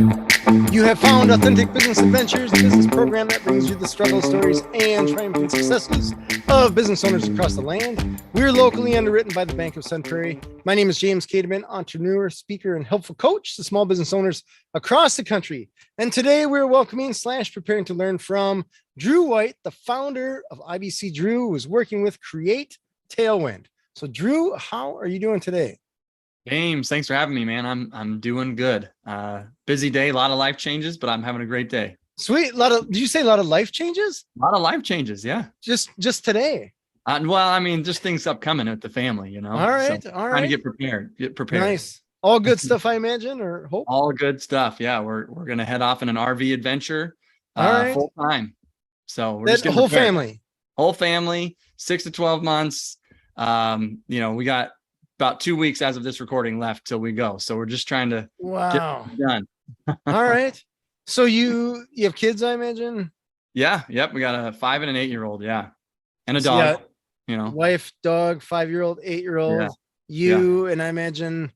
You have found Authentic Business Adventures, the business program that brings you the struggle stories and triumphant successes of business owners across the land. We're locally underwritten by the Bank of Sun Prairie. My name is James Kademan, entrepreneur, speaker, and helpful coach to small business owners across the country. And today we're welcoming / preparing to learn from Drew White, the founder of IBC Drew, who is working with Create Tailwind. So Drew, how are you doing today? James, thanks for having me, man. I'm doing good. Busy day, a lot of life changes, but I'm having a great day. Sweet. Did you say a lot of life changes? A lot of life changes, yeah. Just today. Well, I mean, just things upcoming with the family, you know. All right, so all right. Trying to get prepared. Nice. All good stuff, I imagine, or hope. All good stuff. Yeah, we're gonna head off in an RV adventure, all right, full time. So we're just whole prepared. Whole family, 6 to 12 months. We got about 2 weeks as of this recording left till we go. So we're just trying to get it done. All right. So you have kids, I imagine? Yeah. Yep. We got a 5 and an 8-year-old. Yeah. And a dog, wife, dog, 5-year-old, 8-year-old, and I imagine,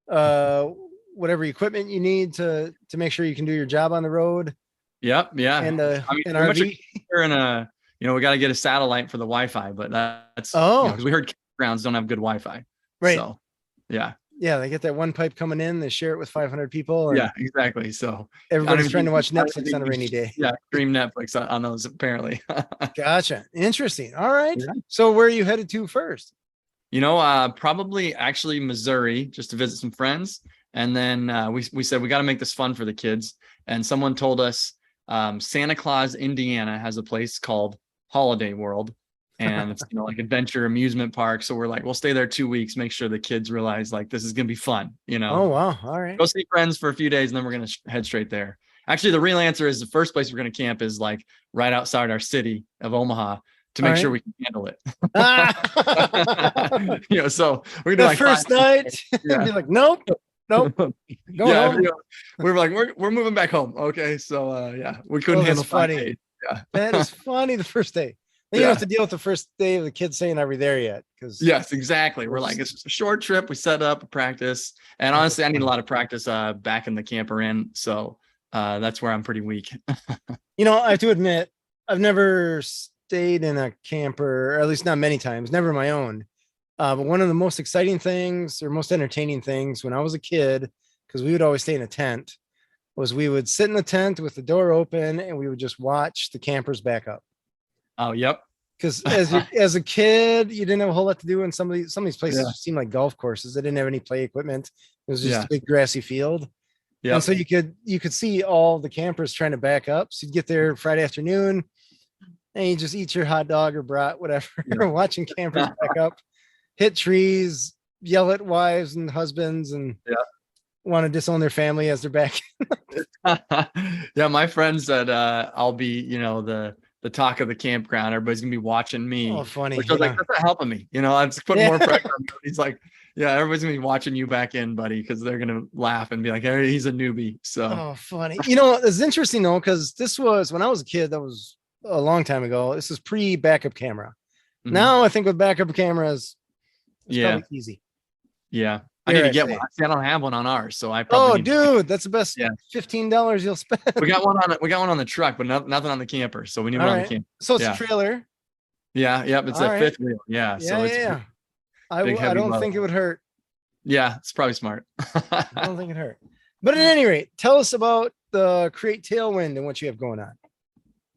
whatever equipment you need to make sure you can do your job on the road. Yep. Yeah. And an RV. We got to get a satellite for the Wi-Fi, but that's, because we heard campgrounds don't have good Wi-Fi. Right. So, yeah. They get that one pipe coming in, they share it with 500 people. Yeah, exactly. So everybody's trying to watch Netflix on a rainy day. Yeah, stream Netflix on those apparently. Gotcha. Interesting. All right. Yeah. So where are you headed to first? Probably actually Missouri, just to visit some friends. And then we said we got to make this fun for the kids. And someone told us Santa Claus, Indiana has a place called Holiday World. And it's like adventure amusement park. So we're like, we'll stay there 2 weeks, make sure the kids realize like this is gonna be fun, Oh wow. All right. Go see friends for a few days and then we're gonna head straight there. Actually, the real answer is the first place we're gonna camp is like right outside our city of Omaha to make sure we can handle it. So we're gonna the first night. Be like, nope. Go home. We're like, we're moving back home. Okay. So we couldn't handle 5 days. Yeah. That is funny the first day. Then you don't have to deal with the first day of the kids saying, "Are we there yet?" Because yes, exactly. We're like, it's a short trip. We set up a practice, and honestly, I need a lot of practice back in the camper in. So that's where I'm pretty weak. I have to admit, I've never stayed in a camper, or at least not many times. Never my own. But one of the most exciting things, or most entertaining things, when I was a kid, because we would always stay in a tent, was we would sit in the tent with the door open, and we would just watch the campers back up. Oh, yep. Because as a kid, you didn't have a whole lot to do, and some of these places seemed like golf courses. They didn't have any play equipment. It was just a big grassy field. Yeah. And so you could see all the campers trying to back up. So you'd get there Friday afternoon, and you just eat your hot dog or brat, whatever, watching campers back up, hit trees, yell at wives and husbands, and want to disown their family as they're back. Yeah, my friend said I'll be, the talk of the campground. Everybody's gonna be watching me. Oh, funny. Which I was like, that's not helping me. I'm just putting more pressure on him. He's like, everybody's gonna be watching you back in, buddy, because they're gonna laugh and be like, hey, he's a newbie. So funny. It's interesting though, because this was when I was a kid, that was a long time ago. This is pre-backup camera. Mm-hmm. Now I think with backup cameras, it's probably easy. Yeah. I need to get one. I don't have one on ours, so I probably. Dude, that's the best $15 you'll spend. We got one on the truck, but nothing on the camper. So we need one on the camper. So it's a trailer. Yeah, yep. It's a fifth wheel. Yeah. So it's I don't think it would hurt. Yeah, it's probably smart. I don't think it hurt. But at any rate, tell us about the Create Tailwind and what you have going on.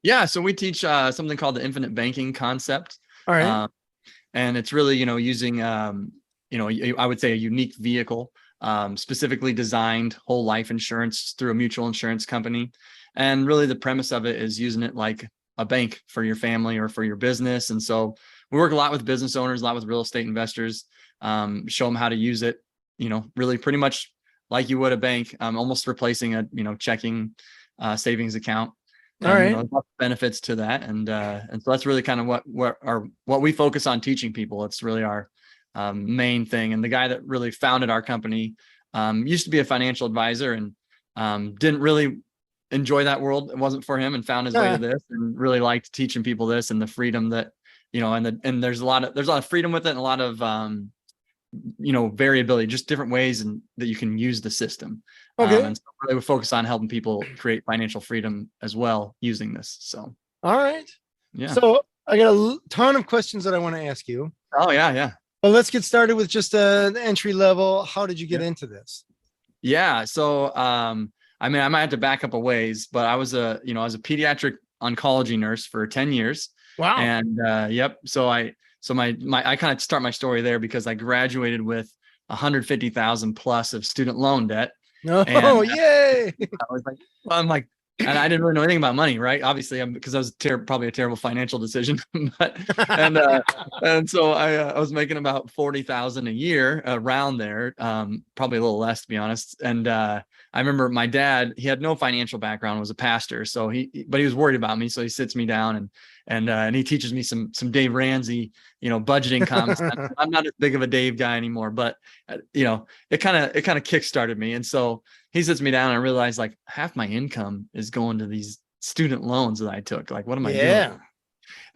Yeah, so we teach something called the infinite banking concept. All right. And it's really, using I would say a unique vehicle, specifically designed whole life insurance through a mutual insurance company. And really the premise of it is using it like a bank for your family or for your business. And so we work a lot with business owners, a lot with real estate investors, show them how to use it, really pretty much like you would a bank, almost replacing a, checking savings account. All right. Lots of benefits to that. And so that's really kind of what we focus on teaching people. It's really our main thing. And the guy that really founded our company used to be a financial advisor and didn't really enjoy that world. It wasn't for him, and found his way to this and really liked teaching people this and the freedom that, and there's a lot of freedom with it and a lot of, variability, just different ways and that you can use the system. Okay. And so really we focus on helping people create financial freedom as well using this. So, All right. yeah. So I got a ton of questions that I want to ask you, Oh, yeah. Yeah. but let's get started with just the entry level. How did you get Yeah. into this? Yeah. So, I mean, I might have to back up a ways, but I was a pediatric oncology nurse for 10 years. Wow. And, yep. So I kind of start my story there because I graduated with 150,000 plus of student loan debt. And Oh, yay. I was like, well, I'm like, and I didn't really know anything about money, right? Obviously, because I was probably a terrible financial decision, but and so I was making about 40,000 a year around there, probably a little less to be honest. And I remember my dad, he had no financial background, was a pastor, so but he was worried about me, so he sits me down and he teaches me some Dave Ramsey, budgeting common sense. I'm not as big of a Dave guy anymore, but it kind of kickstarted me, and so he sits me down and I realized like half my income is going to these student loans that I took. Like, what am I doing?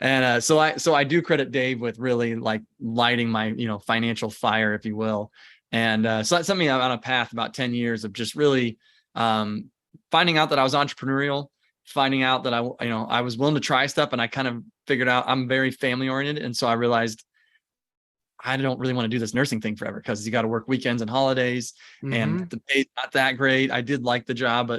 And so I do credit Dave with really like lighting my, financial fire, if you will. And so that sent me on a path about 10 years of just really finding out that I was entrepreneurial, finding out that I was willing to try stuff. And I kind of figured out I'm very family oriented. And so I realized I don't really want to do this nursing thing forever because you got to work weekends and holidays and the pay's not that great. I did like the job,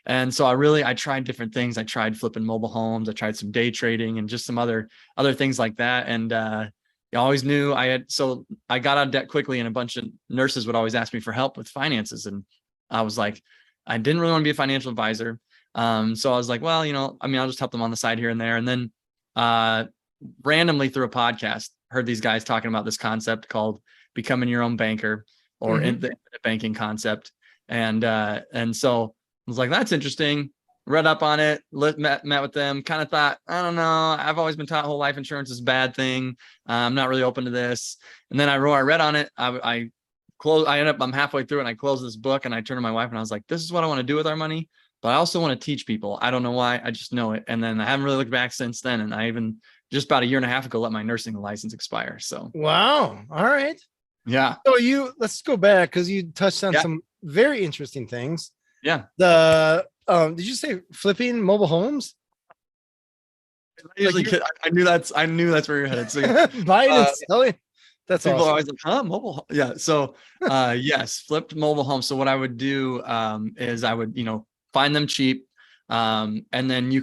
and so I tried different things. I tried flipping mobile homes. I tried some day trading and just some other things like that. And I always knew so I got out of debt quickly, and a bunch of nurses would always ask me for help with finances. And I was like, I didn't really want to be a financial advisor. So I was like, well, I'll just help them on the side here and there. And then randomly through a podcast, heard these guys talking about this concept called becoming your own banker, or the infinite banking concept. And so I was like, that's interesting. Read up on it, met with them, kind of thought, I don't know. I've always been taught whole life insurance is a bad thing. I'm not really open to this. And then I read on it. I ended up, I'm halfway through it, and I closed this book and I turned to my wife and I was like, this is what I want to do with our money, but I also want to teach people. I don't know why. I just know it. And then I haven't really looked back since then. And I even just about a year and a half ago let my nursing license expire. So wow. All right. Yeah. So let's go back because you touched on some very interesting things. Yeah. Did you say flipping mobile homes? I knew that's where you're headed. So buying and selling. That's people awesome. are always like, huh, mobile? Yeah. So yes, flipped mobile homes. So what I would do is I would, find them cheap. And then you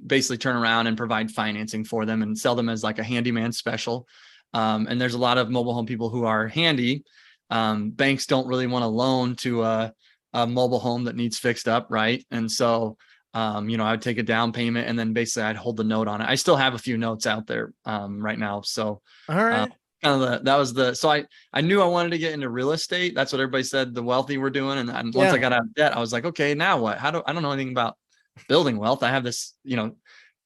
basically turn around and provide financing for them and sell them as like a handyman special. And there's a lot of mobile home people who are handy. Banks don't really want to loan to a mobile home that needs fixed up, right? And so I would take a down payment and then basically I'd hold the note on it. I still have a few notes out there right now. So all right. So I knew I wanted to get into real estate. That's what everybody said the wealthy were doing. And once I got out of debt, I was like, okay, now what? I don't know anything about building wealth. I have this,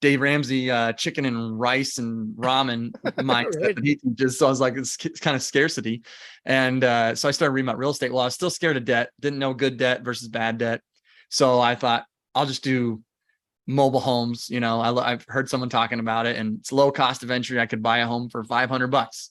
Dave Ramsey chicken and rice and ramen mindset that he teaches. So I was like, it's kind of scarcity. And so I started reading about real estate. Well, I was still scared of debt, didn't know good debt versus bad debt. So I thought I'll just do mobile homes. I've heard someone talking about it, and it's low cost of entry. I could buy a home for $500,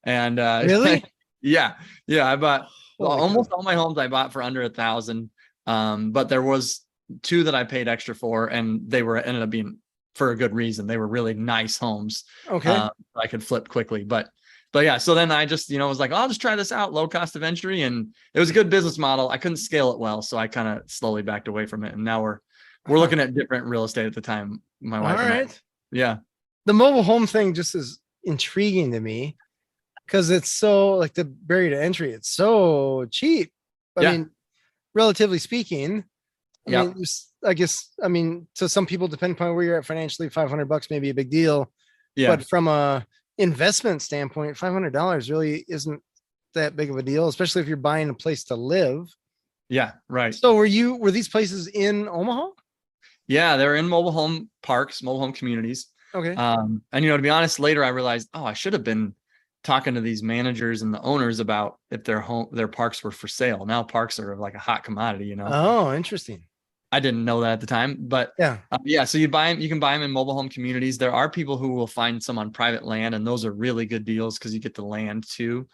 and really? yeah. I bought almost all my homes I bought for under 1,000. But there was 2 that I paid extra for, and they ended up being for a good reason. They were really nice homes. Okay. I could flip quickly, but yeah. So then I just, was like, I'll just try this out, low cost of entry. And it was a good business model. I couldn't scale it well. So I kind of slowly backed away from it. And now we're looking at different real estate at the time. My wife. All right. Yeah. The mobile home thing just is intriguing to me because it's so like the barrier to entry. It's so cheap. I mean, relatively speaking, I guess, to some people, depending upon where you're at financially, $500 may be a big deal. Yeah. But from a investment standpoint, $500 really isn't that big of a deal, especially if you're buying a place to live. Yeah. Right. So were these places in Omaha? Yeah, they're in mobile home parks, mobile home communities. Okay. And to be honest, later I realized, I should have been talking to these managers and the owners about if their parks were for sale. Now parks are like a hot commodity, Oh, interesting. I didn't know that at the time, but so you can buy them in mobile home communities. There are people who will find some on private land, and those are really good deals because you get the land too.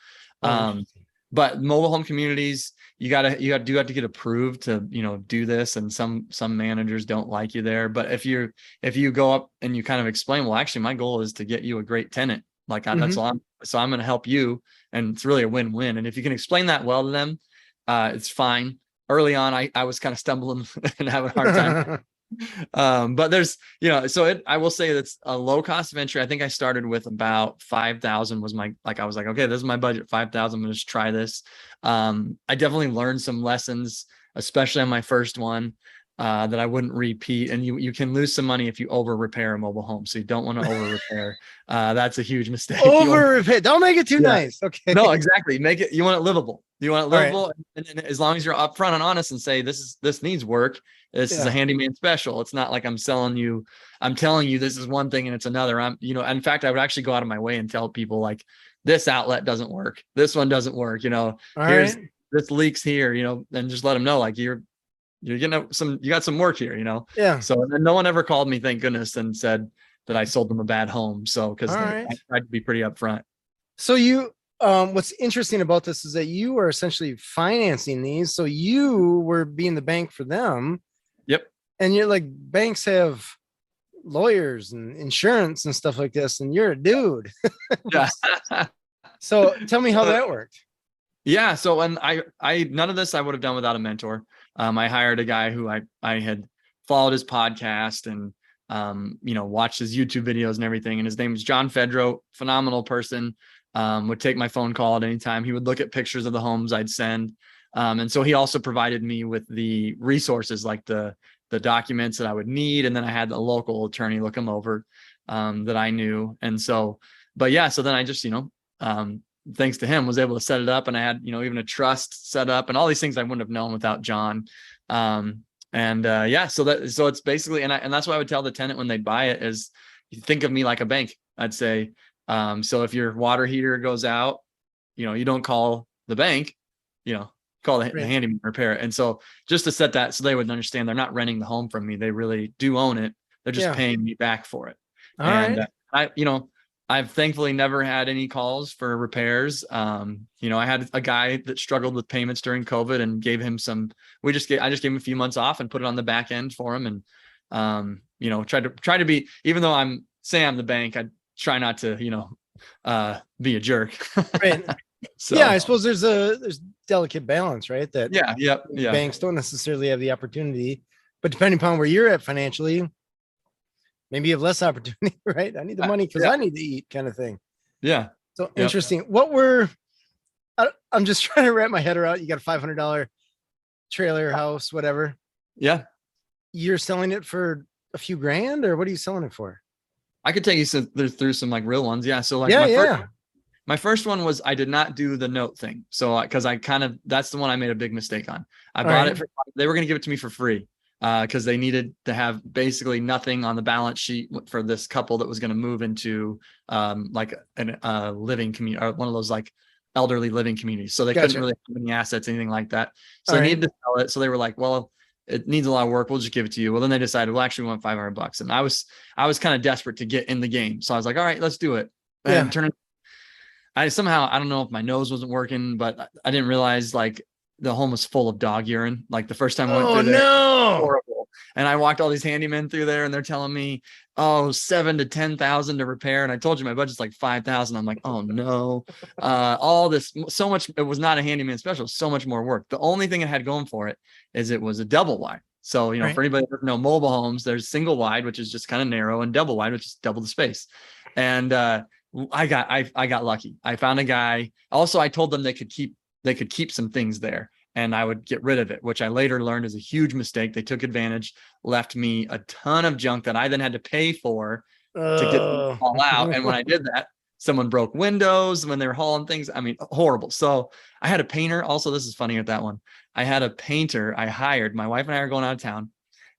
but mobile home communities, you have to get approved to, do this. And some managers don't like you there. But if you go up and you kind of explain, well, actually my goal is to get you a great tenant. Like that's all I'm going to help you. And it's really a win-win. And if you can explain that well to them, it's fine. Early on, I was kind of stumbling and having a hard time. But there's, I will say that's a low cost of entry. I think I started with about 5,000 was I was like, okay, this is my budget, 5,000. I'm going to just try this. I definitely learned some lessons, especially on my first one, that I wouldn't repeat. And you can lose some money if you over repair a mobile home. So you don't want to over repair. That's a huge mistake. Over repair. Don't make it too nice. Okay. No, exactly. You want it livable. You want it livable. Right. And as long as you're upfront and honest and say, this needs work. This is a handyman special. It's not like I'm telling you this is one thing and it's another. In fact, I would actually go out of my way and tell people like this outlet doesn't work. This one doesn't work. This leaks here, and just let them know like you're getting you got some work here, Yeah. So and then no one ever called me, thank goodness, and said that I sold them a bad home. So because I tried to be pretty upfront. So what's interesting about this is that you are essentially financing these. So you were being the bank for them. Yep. And you're like, banks have lawyers and insurance and stuff like this, and you're a dude. Yeah. So tell me how that worked. Yeah. So when I none of this I would have done without a mentor. I hired a guy who I had followed his podcast and watched his YouTube videos and everything. And his name is John Fedro, phenomenal person. Would take my phone call at any time. He would look at pictures of the homes I'd send. And so he also provided me with the resources, like the documents that I would need. And then I had the local attorney look them over, that I knew. And so, but yeah, so then I just, thanks to him was able to set it up. And I had, even a trust set up and all these things I wouldn't have known without John. So it's basically, and that's why I would tell the tenant when they buy it is you think of me like a bank. I'd say, so if your water heater goes out, you don't call the bank, call the handyman, repair it. And so just to set that, so they would understand they're not renting the home from me. They really do own it. They're just paying me back for it. I've thankfully never had any calls for repairs. I had a guy that struggled with payments during COVID and gave him I just gave him a few months off and put it on the back end for him. And, try to be, even though I'm the bank, I try not to, be a jerk. Right. So yeah, I suppose there's delicate balance, right? That banks don't necessarily have the opportunity, but depending upon where you're at financially, maybe you have less opportunity, right? I need the money because I need to eat, kind of thing. Yeah. So interesting. I'm just trying to wrap my head around. You got a $500 trailer, house, whatever. Yeah. You're selling it for a few grand, or what are you selling it for? I could take you through some like real ones. Yeah. So like my first one was I did not do the note thing. So because that's the one I made a big mistake on. I bought it they were going to give it to me for free because they needed to have basically nothing on the balance sheet for this couple that was going to move into like a living community or one of those like elderly living communities. So they couldn't really have any assets, anything like that. So they needed to sell it. So they were like, well, it needs a lot of work. We'll just give it to you. Well, then they decided, well, actually we want $500. And I was kind of desperate to get in the game. So I was like, all right, let's do it. And I don't know if my nose wasn't working, but I didn't realize like the home was full of dog urine. Like the first time I went through there, horrible. And I walked all these handymen through there and they're telling me, $7,000 to $10,000 to repair. And I told you my budget's like $5,000. I'm like, oh no, all this, so much. It was not a handyman special, so much more work. The only thing it had going for it is it was a double wide. So, for anybody that doesn't know mobile homes, there's single wide, which is just kind of narrow, and double wide, which is double the space. And, I got lucky. I found a guy. Also, I told them they could keep some things there and I would get rid of it, which I later learned is a huge mistake. They took advantage, left me a ton of junk that I then had to pay for to get them all out. And when I did that, someone broke windows when they were hauling things. I mean, horrible. So I had a painter. Also, this is funny at that one. I had a painter I hired. My wife and I are going out of town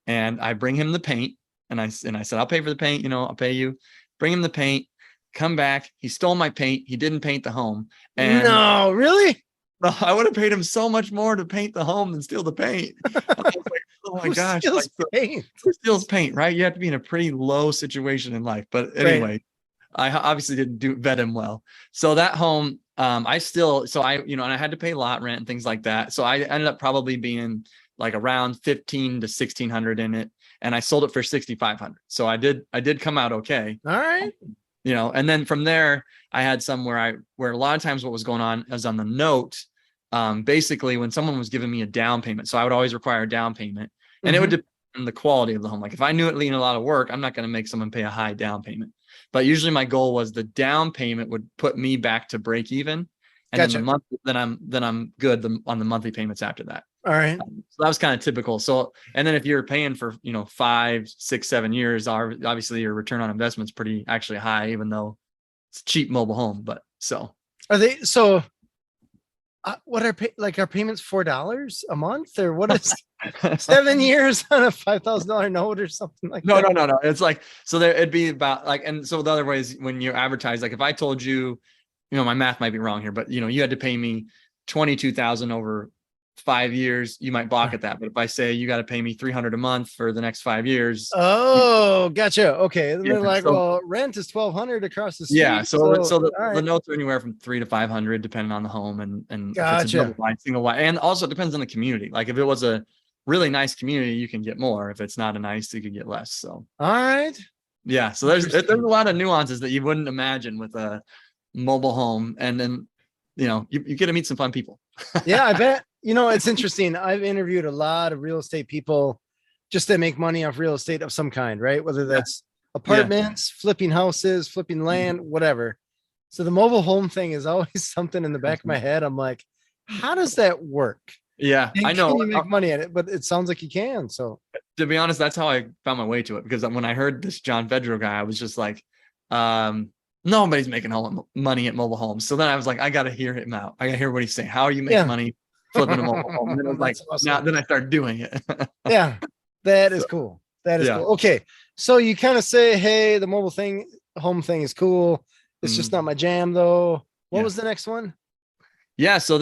and I bring him the paint. And I said, I'll pay for the paint. I'll pay you. Bring him the paint. Come back. He stole my paint. He didn't paint the home. And no, really? I would have paid him so much more to paint the home than steal the paint. I was like, oh my gosh. Steals paint? Who steals paint, right? You have to be in a pretty low situation in life. But anyway, I obviously didn't vet him well. So that home, and I had to pay lot rent and things like that. So I ended up probably being like around 15 to 1600 in it. And I sold it for 6,500. So I did come out okay. All right. And then from there, I had some where a lot of times what was going on is on the note, basically when someone was giving me a down payment. So I would always require a down payment, and it would depend on the quality of the home. Like if I knew it needed a lot of work, I'm not going to make someone pay a high down payment. But usually my goal was the down payment would put me back to break even. And Gotcha. then the month, then I'm good on the monthly payments after that. All right. So that was kind of typical. So, and then if you're paying for, 5, 6, 7 years, obviously your return on investment is pretty actually high, even though it's a cheap mobile home. But so are they, so what are our payments $4 a month, or what is 7 years on a $5,000 note or something like that? No. It's like, so there it'd be about like, and so the other way is when you advertise, like if I told you, my math might be wrong here, but you had to pay me 22,000 over 5 years, you might balk at that. But if I say you got to pay me 300 a month for the next 5 years. Oh, gotcha. Okay. And they're like, so, well, rent is 1,200 across the street. Yeah. So the right. notes are anywhere from 300 to 500, depending on the home and gotcha. If it's a double wide, single wide, and also it depends on the community. Like if it was a really nice community, you can get more. If it's not a nice, you could get less. So, all right. Yeah. So there's a lot of nuances that you wouldn't imagine with a mobile home. And then, you get to meet some fun people. Yeah, I bet. It's interesting. I've interviewed a lot of real estate people just to make money off real estate of some kind, right? Whether that's apartments, flipping houses, flipping land, whatever. So the mobile home thing is always something in the back of my head. I'm like, how does that work? Yeah, and I know. Can you make money at it? But it sounds like you can. So to be honest, that's how I found my way to it. Because when I heard this John Fedro guy, I was just like, nobody's making money at mobile homes. So then I was like, I got to hear him out. I got to hear what he's saying. How you make money flipping a mobile home? And then I was like, awesome. Then I started doing it. Yeah, that is cool. That is cool. Okay. So you kind of say, hey, the home thing is cool. It's just not my jam though. What was the next one? Yeah. So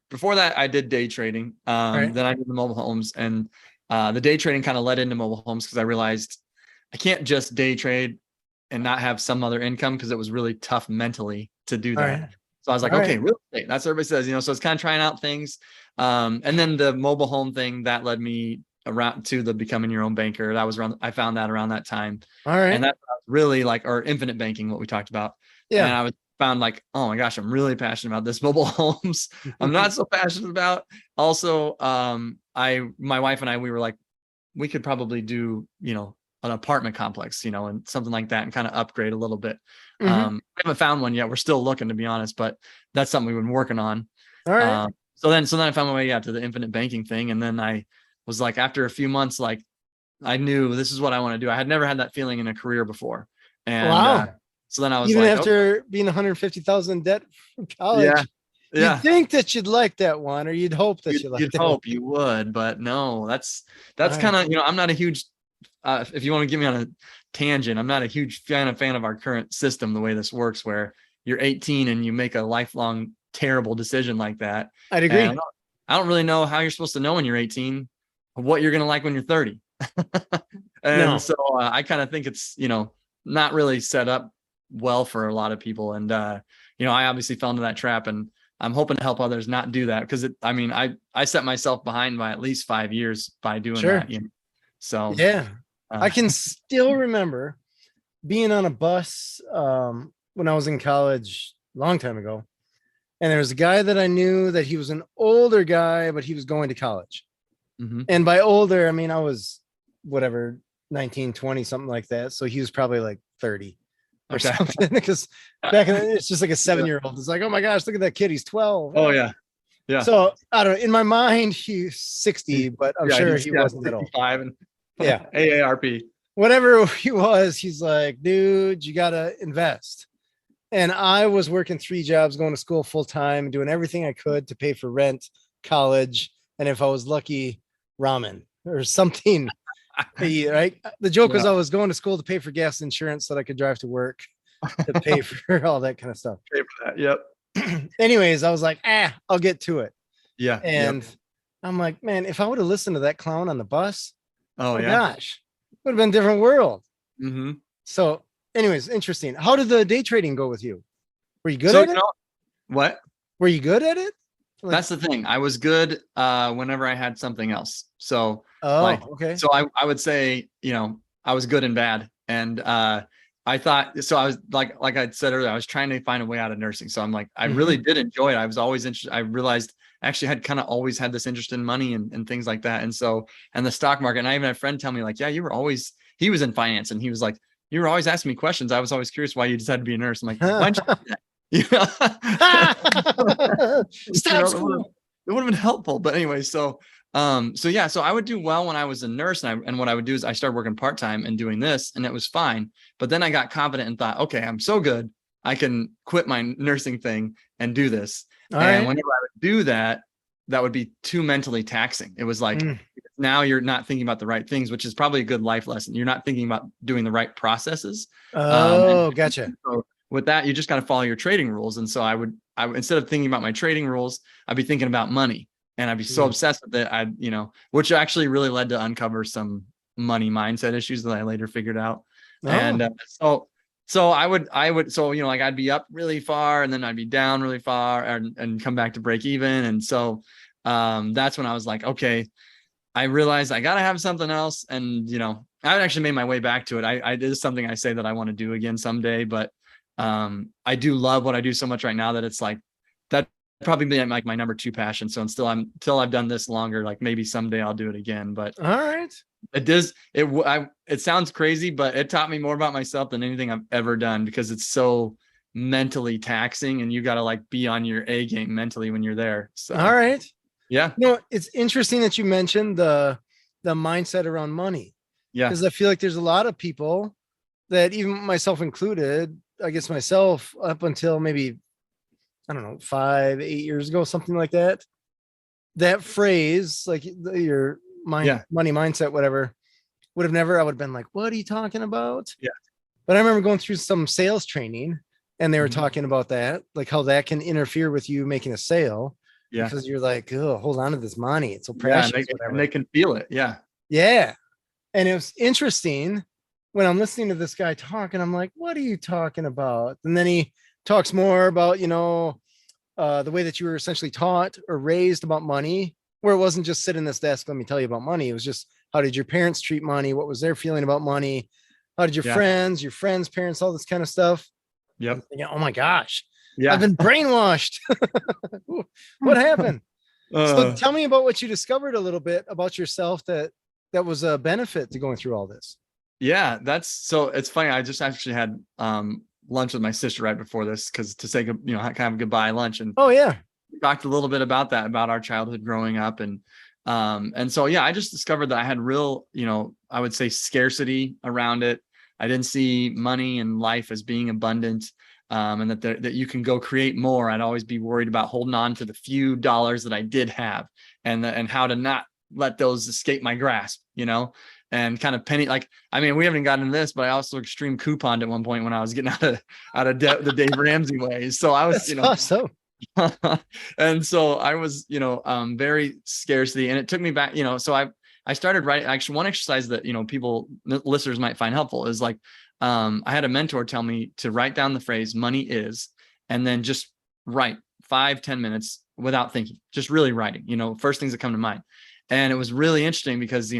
before that, I did day trading. Then I did the mobile homes, and the day trading kind of led into mobile homes because I realized I can't just day trade and not have some other income, because it was really tough mentally to do that. Right. So I was like, okay, real estate. That's what everybody says, so it's kind of trying out things. And then the mobile home thing that led me around to the becoming your own banker. I found that around that time. All right. And that's really or infinite banking, what we talked about. Yeah. And I found like, oh my gosh, I'm really passionate about this. Mobile homes, I'm not so passionate about. Also, my wife and I, we were like, we could probably do, an apartment complex, and something like that, and kind of upgrade a little bit. We haven't found one yet. We're still looking, to be honest, but that's something we've been working on. All right. So then I found my way to the infinite banking thing. And then I was like, after a few months, I knew this is what I want to do. I had never had that feeling in a career before. And so then I was even after being 150,000 in debt from college. Yeah. You'd think that you'd like that one, or you'd hope that you'd hope you would, but no, that's kind of, I'm not a huge, if you want to get me on a tangent, I'm not a huge fan of our current system, the way this works, where you're 18 and you make a lifelong terrible decision like that. I'd agree. I don't really know how you're supposed to know when you're 18 what you're going to like when you're 30. So I kind of think it's, not really set up well for a lot of people. And, I obviously fell into that trap, and I'm hoping to help others not do that, because I set myself behind by at least 5 years by doing that. So, yeah. I can still remember being on a bus when I was in college a long time ago. And there was a guy that I knew that he was an older guy, but he was going to college. And by older, I mean, I was 19, 20, something like that. So he was probably like 30 or something, because back then it's just like a 7-year-old. It's like, oh my gosh, look at that kid. He's 12. Oh yeah. Yeah. So I don't know. In my mind, he's 60, but I'm sure he wasn't at all. Yeah. AARP. Whatever he was, he's like, dude, you got to invest. And I was working 3 jobs, going to school full time, doing everything I could to pay for rent, college, and if I was lucky, ramen or something. Right. The joke was I was going to school to pay for gas insurance so that I could drive to work, to pay for all that kind of stuff. Pay for that. Yep. Anyways, I was like, I'll get to it. Yeah. And I'm like, man, if I would have listened to that clown on the bus, oh gosh, it would have been a different world. Mm-hmm. So anyways, interesting. How did the day trading go with you? Were you good So, at it? what? Were you good at it? Like, That's the thing. I was good whenever I had something else. So oh, like, okay. so I would say, I was good and bad. And I thought, so I was like I said earlier, I was trying to find a way out of nursing. So I'm like, I really did enjoy it. I was always interested. I realized I actually had kind of always had this interest in money and things like that. And so, and the stock market, and I even had a friend tell me like, yeah, he was in finance and he was like, you were always asking me questions. I was always curious why you decided to be a nurse. I'm like, why'd you do that? Stop school. It would have been helpful. But anyway, so yeah, so I would do well when I was a nurse, and what I would do is I started working part-time and doing this, and it was fine. But then I got confident and thought, okay, I'm so good, I can quit my nursing thing and do this. All And right. whenever I would do that, that would be too mentally taxing. It was like, now you're not thinking about the right things, which is probably a good life lesson. You're not thinking about doing the right processes. Oh, gotcha. So with that, you just got to follow your trading rules. And so I would instead of thinking about my trading rules, I'd be thinking about money, and I'd be so obsessed with it. Which actually really led to uncover some money mindset issues that I later figured out. Oh. And so I would, like I'd be up really far and then I'd be down really far and come back to break even. And so that's when I was like, okay, I realized I got to have something else. And, I actually made my way back to it. I did something I say that I want to do again someday, but I do love what I do so much right now that it's like that probably be like my number 2 passion. So until I've done this longer, like maybe someday I'll do it again. But all right, it sounds crazy, but it taught me more about myself than anything I've ever done, because it's so mentally taxing and you got to like be on your A game mentally when you're there. So all right. yeah. It's interesting that you mentioned the mindset around money. Yeah. Because I feel like there's a lot of people that, even myself included, I guess myself up until maybe, I don't know, 5-8 years ago, something like that, that phrase, like your money mindset, whatever, I would have been like, what are you talking about? Yeah. But I remember going through some sales training and they were talking about that, like how that can interfere with you making a sale. Yeah. Because you're like, oh, hold on to this money. It's so precious. And they can feel it. Yeah. Yeah. And it was interesting when I'm listening to this guy talk and I'm like, what are you talking about? And then he talks more about, the way that you were essentially taught or raised about money, where it wasn't just sit in this desk, let me tell you about money. It was just, how did your parents treat money? What was their feeling about money? How did your friends, parents, all this kind of stuff? Yep. Thinking, oh my gosh, yeah, I've been brainwashed. What happened? So tell me about what you discovered a little bit about yourself that was a benefit to going through all this. Yeah, it's funny. I just actually had lunch with my sister right before this, because to say, kind of a goodbye lunch, and oh yeah, we talked a little bit about that, about our childhood growing up, and so yeah, I just discovered that I had real, I would say scarcity around it. I didn't see money and life as being abundant, and that you can go create more. I'd always be worried about holding on to the few dollars that I did have, and how to not let those escape my grasp, and kind of penny, like, I mean, we haven't gotten into this, but I also extreme couponed at one point when I was getting out of debt the Dave Ramsey ways. So I was, awesome. And so I was, very scarcity, and it took me back, so I started writing. Actually, one exercise that, listeners might find helpful is like, I had a mentor tell me to write down the phrase money is, and then just write 5-10 minutes without thinking, just really writing, first things that come to mind. And it was really interesting because,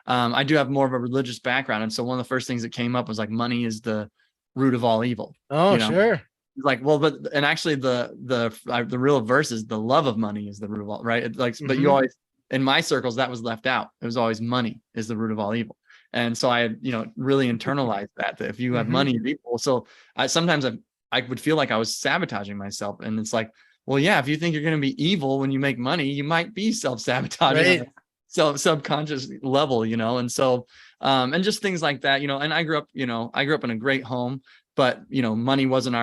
I do have more of a religious background. And so one of the first things that came up was like, money is the root of all evil. Oh, sure. Like, well, and actually the real verse is the love of money is the root of all, right? It's like, but you always, in my circles, that was left out. It was always money is the root of all evil. And so I had, really internalized that if you have money, you're evil. So sometimes I would feel like I was sabotaging myself. And it's like, well, yeah, if you think you're going to be evil when you make money, you might be self-sabotaging on a subconscious level, and so, and just things like that, and I grew up in a great home, but, money wasn't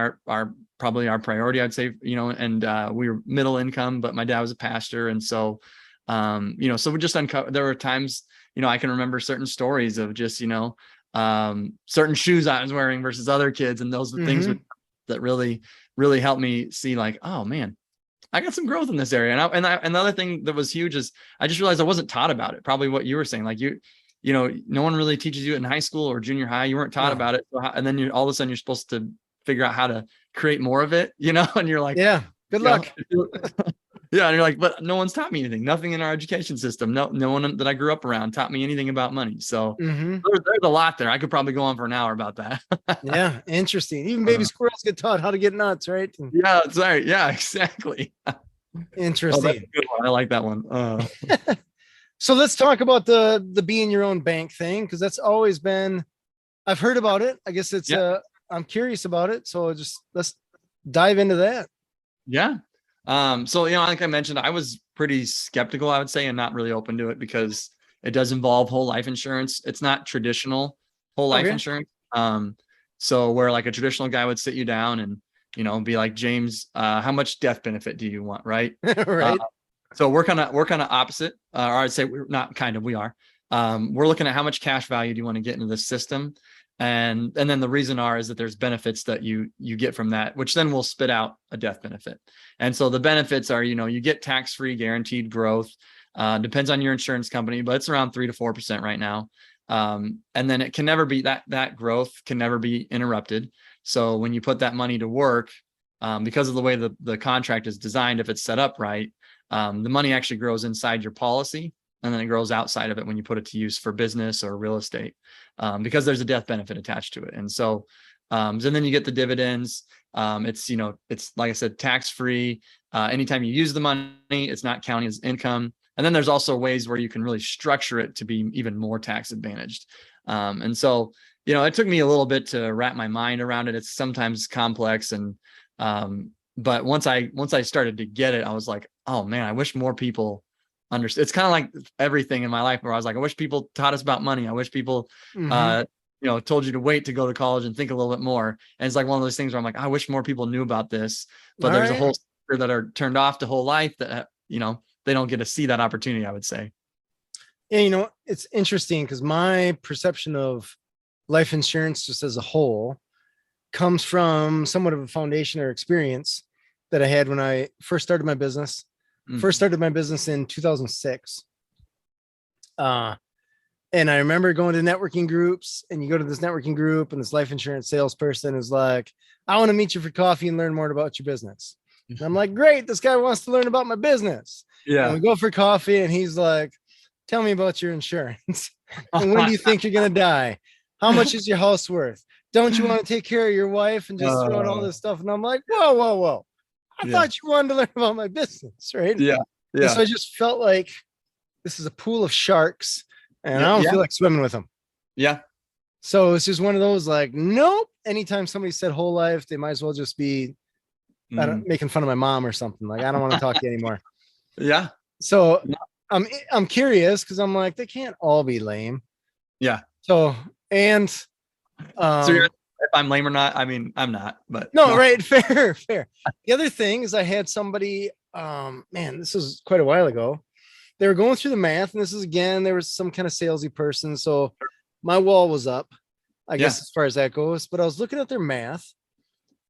probably our priority, I'd say, and we were middle income, but my dad was a pastor. And so, so we just there were times, I can remember certain stories of just, certain shoes I was wearing versus other kids. And those are things that really, really helped me see like, oh man, I got some growth in this area. And the other thing that was huge is I just realized I wasn't taught about it. Probably what you were saying, like no one really teaches you it in high school or junior high. You weren't taught about it. And then all of a sudden you're supposed to figure out how to create more of it, and you're like, yeah, good luck. Yeah. And you're like, but no one's taught me anything. Nothing in our education system. No one that I grew up around taught me anything about money. So there's a lot there. I could probably go on for an hour about that. Yeah. Interesting. Even baby squirrels get taught how to get nuts, right? Yeah, that's right. Yeah, exactly. Interesting. That's a good one. I like that one. So let's talk about the being your own bank thing, because that's always been, I've heard about it. I guess it's I'm curious about it. So let's dive into that. Yeah. So like I mentioned, I was pretty skeptical, I would say, and not really open to it because it does involve whole life insurance. It's not traditional whole life insurance. So where like a traditional guy would sit you down and be like, James, how much death benefit do you want? Right. Right. So we're kind of opposite, or I'd say we're not kind of, we are. We're looking at how much cash value do you want to get into the system, and then the reason is that there's benefits that you get from that, which then will spit out a death benefit. And so the benefits are, you get tax-free guaranteed growth. Depends on your insurance company, but it's around 3 to 4% right now. And then it can never be that growth can never be interrupted. So when you put that money to work, because of the way the contract is designed, if it's set up right, the money actually grows inside your policy, and then it grows outside of it when you put it to use for business or real estate, because there's a death benefit attached to it. And so then you get the dividends. It's like I said, tax-free. Anytime you use the money, it's not counting as income. And then there's also ways where you can really structure it to be even more tax advantaged. And so, it took me a little bit to wrap my mind around it. It's sometimes complex, but once I started to get it, I was like, oh man, I wish more people understood. It's kind of like everything in my life where I was like, I wish people taught us about money. I wish people, told you to wait to go to college and think a little bit more. And it's like one of those things where I'm like, I wish more people knew about this, but there's a whole sector that are turned off to whole life that, they don't get to see that opportunity, I would say. Yeah. It's interesting because my perception of life insurance just as a whole comes from somewhat of a foundation or experience that I had when I first started my business. First started my business in 2006. And I remember going to networking groups, and you go to this networking group and this life insurance salesperson is like, I want to meet you for coffee and learn more about your business. And I'm like, great, this guy wants to learn about my business. Yeah. And we go for coffee and he's like, tell me about your insurance. And when do you think you're going to die? How much is your house worth? Don't you want to take care of your wife? And just throw out all this stuff. And I'm like, whoa. I thought you wanted to learn about my business, right? Yeah. And so I just felt like this is a pool of sharks, and I don't feel like swimming with them. Yeah. So it's just one of those like, nope. Anytime somebody said whole life, they might as well just be making fun of my mom or something. Like, I don't want to talk to you anymore. Yeah. So I'm curious because I'm like, they can't all be lame. Yeah. So, and so if I'm lame or not, I mean, I'm not, but no, right. Fair. The other thing is I had somebody, this was quite a while ago. They were going through the math, and there was some kind of salesy person. So my wall was up, I guess, as far as that goes, but I was looking at their math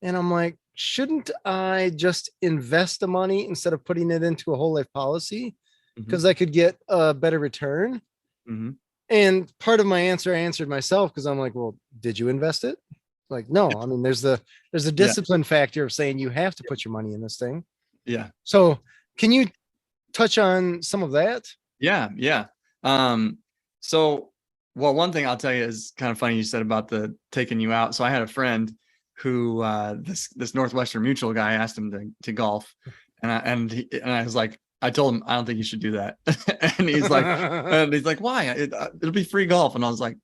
and I'm like, shouldn't I just invest the money instead of putting it into a whole life policy? Because I could get a better return. And part of my answer, I answered myself because I'm like, well, did you invest it? Like, no, I mean, there's a discipline factor of saying you have to put your money in this thing. Yeah. So can you touch on some of that? Yeah. So, well, one thing I'll tell you is kind of funny you said about the taking you out. So I had a friend who, this Northwestern Mutual guy asked him to golf. And I was like, I told him, I don't think you should do that. and he's like, why? It'll be free golf. And I was like,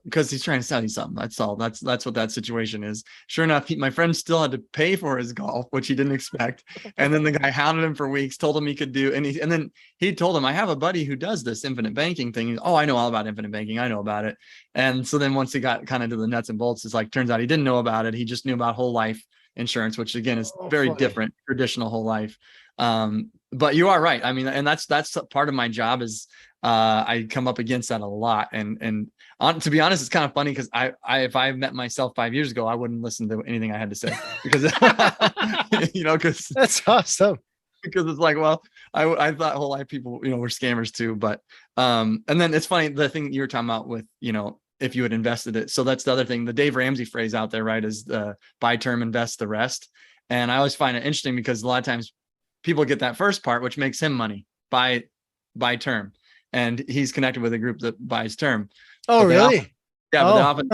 because he's trying to sell you something. That's all. That's what that situation is. Sure enough, my friend still had to pay for his golf, which he didn't expect. And then the guy hounded him for weeks, told him he could do, and then he told him, I have a buddy who does this infinite banking thing. I know all about infinite banking. I know about it. And so then once he got kind of to the nuts and bolts, it's like, turns out he didn't know about it. He just knew about whole life insurance, which again is very different, traditional whole life. But you are right. I mean, and that's part of my job is I come up against that a lot. And to be honest, it's kind of funny because if I met myself 5 years ago, I wouldn't listen to anything I had to say because, because that's awesome. because it's like, well, I thought whole life people, were scammers too. But, and then it's funny, the thing you were talking about with, if you had invested it. So that's the other thing, the Dave Ramsey phrase out there, right, is the buy term, invest the rest. And I always find it interesting because a lot of times people get that first part, which makes him money, buy term. And he's connected with a group that buys term. Oh, really? But they often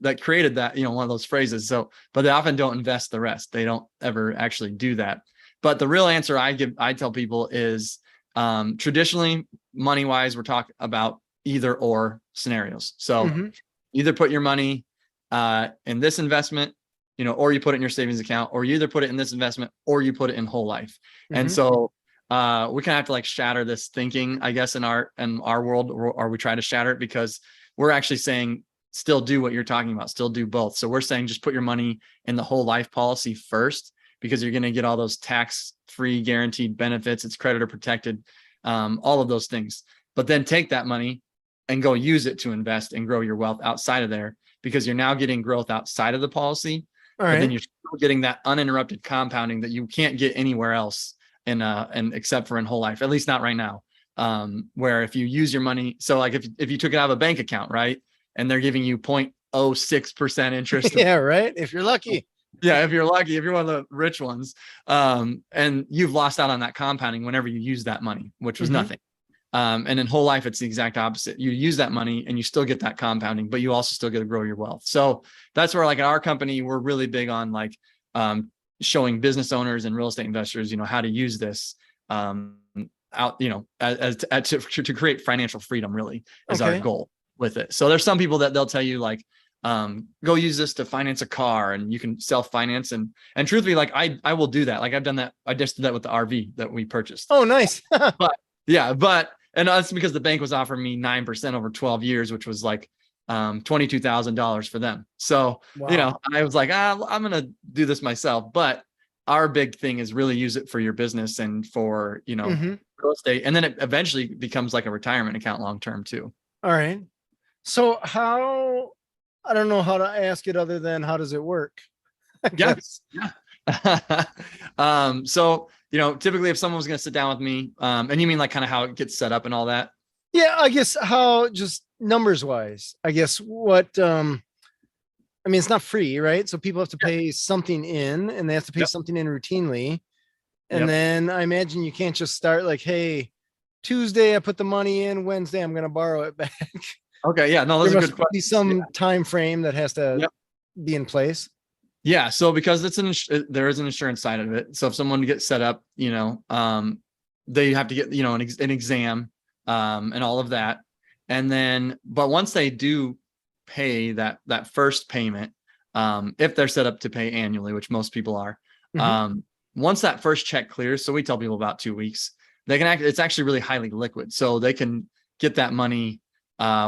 that created that, one of those phrases. So, but they often don't invest the rest. They don't ever actually do that. But the real answer I tell people is, traditionally, money wise, we're talking about either or scenarios. So either put your money in this investment, or you put it in your savings account, or you either put it in this investment or you put it in whole life. And so we kind of have to like shatter this thinking, I guess, in our world, or we try to shatter it, because we're actually saying still do what you're talking about, still do both. So we're saying just put your money in the whole life policy first, because you're going to get all those tax-free guaranteed benefits. It's creditor protected, all of those things. But then take that money and go use it to invest and grow your wealth outside of there, because you're now getting growth outside of the policy. But then you're still getting that uninterrupted compounding that you can't get anywhere else and except for in whole life, at least not right now. Where if you use your money, so like if you took it out of a bank account, right, and they're giving you 0.06% interest. Yeah, right. If you're lucky. Yeah, if you're lucky, if you're one of the rich ones, and you've lost out on that compounding whenever you use that money, which was nothing. And in whole life, it's the exact opposite. You use that money and you still get that compounding, but you also still get to grow your wealth. So that's where, like, at our company, we're really big on like showing business owners and real estate investors, how to use this out, to create financial freedom, really is our goal with it. So there's some people that they'll tell you like, go use this to finance a car, and you can self-finance. And truthfully, like I will do that. Like I've done that. I just did that with the RV that we purchased. Oh, nice. And that's because the bank was offering me 9% over 12 years, which was like $22,000 for them. So, I was like, I'm going to do this myself. But our big thing is really use it for your business and for, real estate. And then it eventually becomes like a retirement account long-term too. All right. So I don't know how to ask it other than how does it work? Yes. Yeah. So, typically if someone was going to sit down with me, and you mean like kind of how it gets set up and all that? Yeah, I guess how, just numbers wise, I guess what, it's not free, right? So people have to pay something in, and they have to pay something in routinely. And then I imagine you can't just start like, hey, Tuesday I put the money in, Wednesday I'm going to borrow it back. Okay. Yeah. No, that's a good question. Be some time frame that has to be in place. Yeah. So because there is an insurance side of it. So if someone gets set up, they have to get, an exam, and all of that. And then, but once they do pay that first payment, if they're set up to pay annually, which most people are, once that first check clears, so we tell people about 2 weeks, it's actually really highly liquid. So they can get that money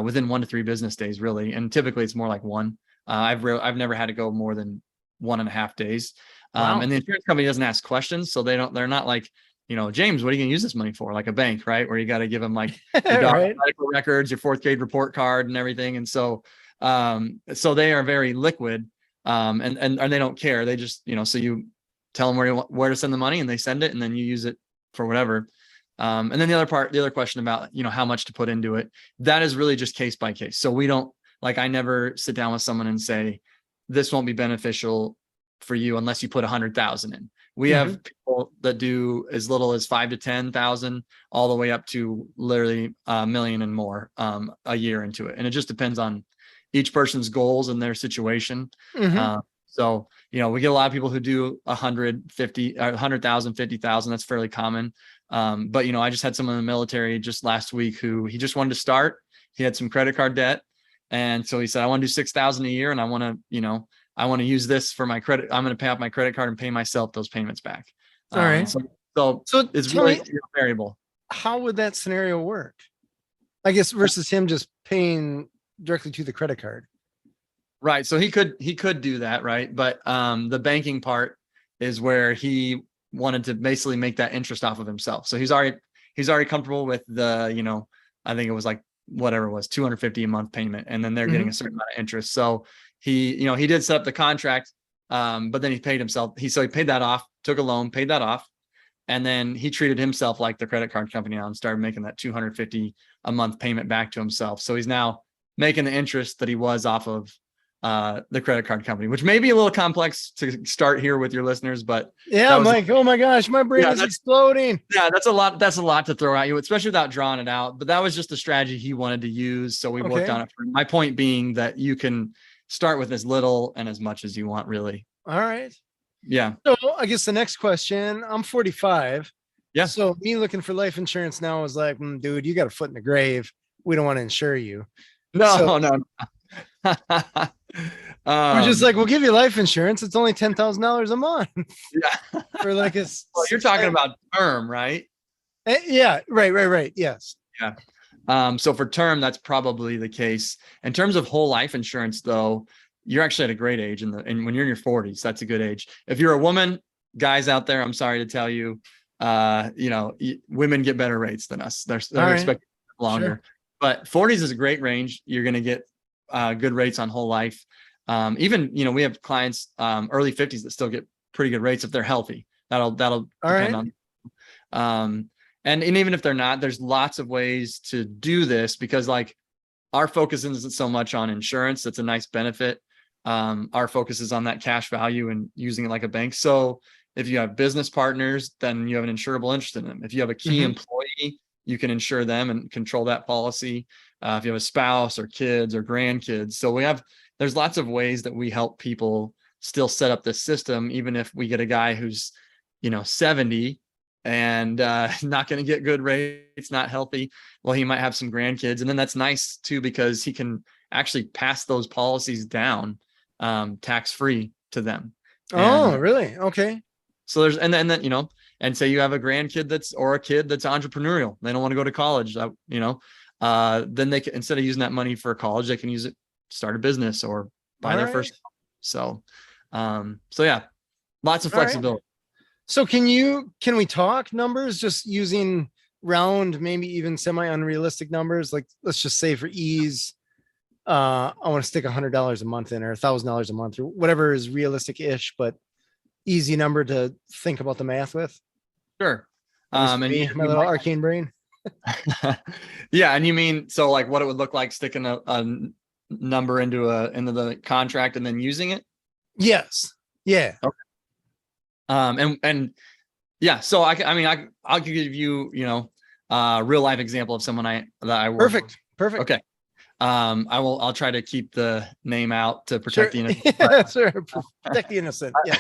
within 1 to 3 business days, really. And typically it's more like 1. I've never had to go more than 1.5 days. Wow. And the insurance company doesn't ask questions. So they're not like, James, what are you going to use this money for? Like a bank, right? Where you got to give them like your medical records, your 4th grade report card and everything. And so, so they are very liquid, and they don't care. They just, so you tell them where to send the money and they send it, and then you use it for whatever. And then the other question about, how much to put into it, that is really just case by case. So we don't, like, I never sit down with someone and say, this won't be beneficial for you unless you put 100,000 in. We have people that do as little as 5 to 10,000 all the way up to literally $1 million and more a year into it. And it just depends on each person's goals and their situation. So, we get a lot of people who do 100,000, 50,000. That's fairly common. But, I just had someone in the military just last week who he just wanted to start. He had some credit card debt. And so he said, I want to do 6,000 a year, and I want to use this for my credit. I'm going to pay off my credit card and pay myself those payments back. All right. So it's really variable. How would that scenario work? I guess versus him just paying directly to the credit card. Right. So he could do that. Right. But the banking part is where he wanted to basically make that interest off of himself. So he's already comfortable with the, I think it was like whatever it was, $250 a month payment. And then they're getting a certain amount of interest. So he did set up the contract, but then he paid himself. He paid that off, took a loan, paid that off. And then he treated himself like the credit card company now and started making that $250 a month payment back to himself. So he's now making the interest that he was off of the credit card company, which may be a little complex to start here with your listeners, but yeah, I'm like, oh my gosh, my brain is exploding. Yeah, that's a lot. That's a lot to throw at you, especially without drawing it out. But that was just a strategy he wanted to use. So we worked on it. My point being that you can start with as little and as much as you want, really. All right. Yeah. So I guess the next question, I'm 45. Yeah. So me looking for life insurance now is like, dude, you got a foot in the grave. We don't want to insure you. No. We're just like, we'll give you life insurance. It's only $10,000 a month. Yeah. For like a. Well, you're talking about term, right? Yeah. Right. Yes. Yeah. So for term, that's probably the case. In terms of whole life insurance, though, you're actually at a great age, and when you're in your 40s, that's a good age. If you're a woman, guys out there, I'm sorry to tell you, women get better rates than us. They're expected longer, sure. But 40s is a great range. You're going to get good rates on whole life. Even we have clients early 50s that still get pretty good rates if they're healthy. That'll depend on. And even if they're not, there's lots of ways to do this, because like our focus isn't so much on insurance. That's a nice benefit. Our focus is on that cash value and using it like a bank. So if you have business partners, then you have an insurable interest in them. If you have a key employee, you can insure them and control that policy. If you have a spouse or kids or grandkids. So there's lots of ways that we help people still set up this system, even if we get a guy who's, 70 and not going to get good rates, not healthy. Well, he might have some grandkids. And then that's nice too, because he can actually pass those policies down tax-free to them. Oh, really? Okay. So there's, and then, and say you have a grandkid or a kid that's entrepreneurial. They don't want to go to college, then they can, instead of using that money for college, they can use it to start a business or buy their first. So yeah, lots of flexibility. Right. So can we talk numbers just using round, maybe even semi-unrealistic numbers? Like, let's just say for ease, I want to stick $100 a month in, or $1,000 a month, or whatever is realistic-ish, but easy number to think about the math with. Sure. And my little arcane brain. Yeah. And you mean, so like what it would look like sticking a number into the contract and then using it? Yes. Yeah. Okay. And yeah, so I'll give you, a real life example of someone that I work with. Perfect. Okay. I'll try to keep the name out to protect the innocent. Sure. Protect the innocent. Yeah.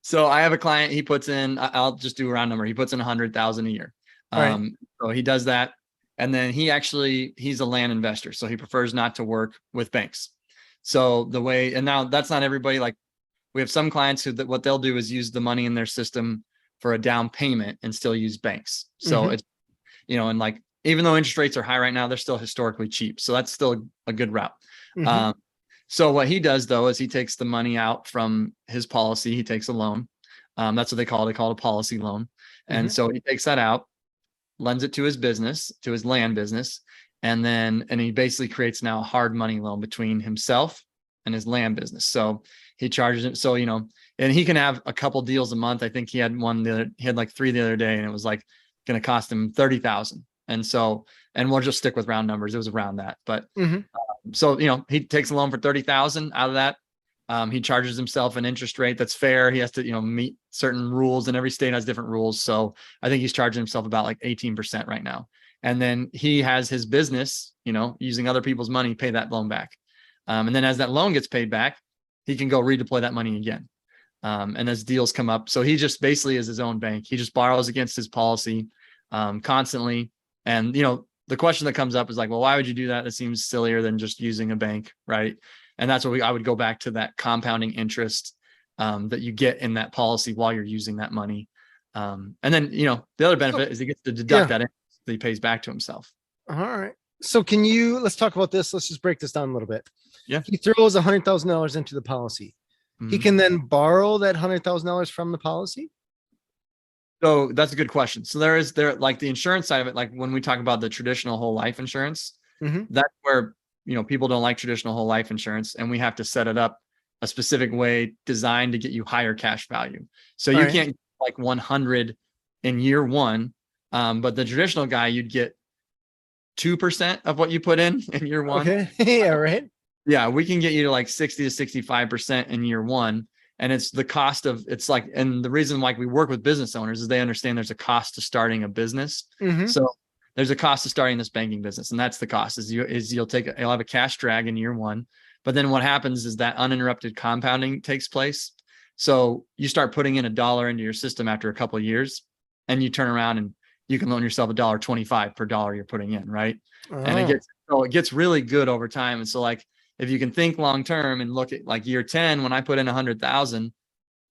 So I have a client, he puts in, I'll just do a round number. He puts in 100,000 a year. So he does that. And then he's a land investor. So he prefers not to work with banks. So and now that's not everybody. Like, we have some clients what they'll do is use the money in their system for a down payment and still use banks. So it's, and like, even though interest rates are high right now, they're still historically cheap. So that's still a good route. So what he does though, is he takes the money out from his policy. He takes a loan. That's what they call it. They call it a policy loan. And so he takes that out, lends it to his business, to his land business. And he basically creates now a hard money loan between himself and his land business. So he charges it. So, and he can have a couple deals a month. I think he had like 3 the other day, and it was like going to cost him 30,000. And so, and we'll just stick with round numbers. It was around that, but so, he takes a loan for 30,000 out of that. He charges himself an interest rate that's fair. He has to, meet certain rules, and every state has different rules. So I think he's charging himself about like 18% right now. And then he has his business, using other people's money, pay that loan back. And then as that loan gets paid back, he can go redeploy that money again. And as deals come up, so he just basically is his own bank. He just borrows against his policy constantly. And, the question that comes up is like, well, why would you do that? It seems sillier than just using a bank, right? And that's what I would go back to that compounding interest that you get in that policy while you're using that money. And then, the other benefit is he gets to deduct that interest that he pays back to himself. All right. So let's talk about this. Let's just break this down a little bit. Yeah. He throws $100,000 into the policy. He can then borrow that $100,000 from the policy. So that's a good question. So there like the insurance side of it, like when we talk about the traditional whole life insurance, that's where, people don't like traditional whole life insurance, and we have to set it up a specific way designed to get you higher cash value. So you can't get like 100 in year one. But the traditional guy, you'd get 2% of what you put in year one. Okay. Yeah, right. Yeah, we can get you to like 60 to 65% in year one. And it's the cost of, it's like, and the reason like we work with business owners is they understand there's a cost to starting a business. Mhm. So there's a cost to starting this banking business. And that's the cost you'll have a cash drag in year one. But then what happens is that uninterrupted compounding takes place. So you start putting in $1 into your system after a couple of years, and you turn around and you can loan yourself $1.25 per dollar you're putting in, right? And it gets really good over time. And so like, if you can think long term and look at like year 10, when I put in 100,000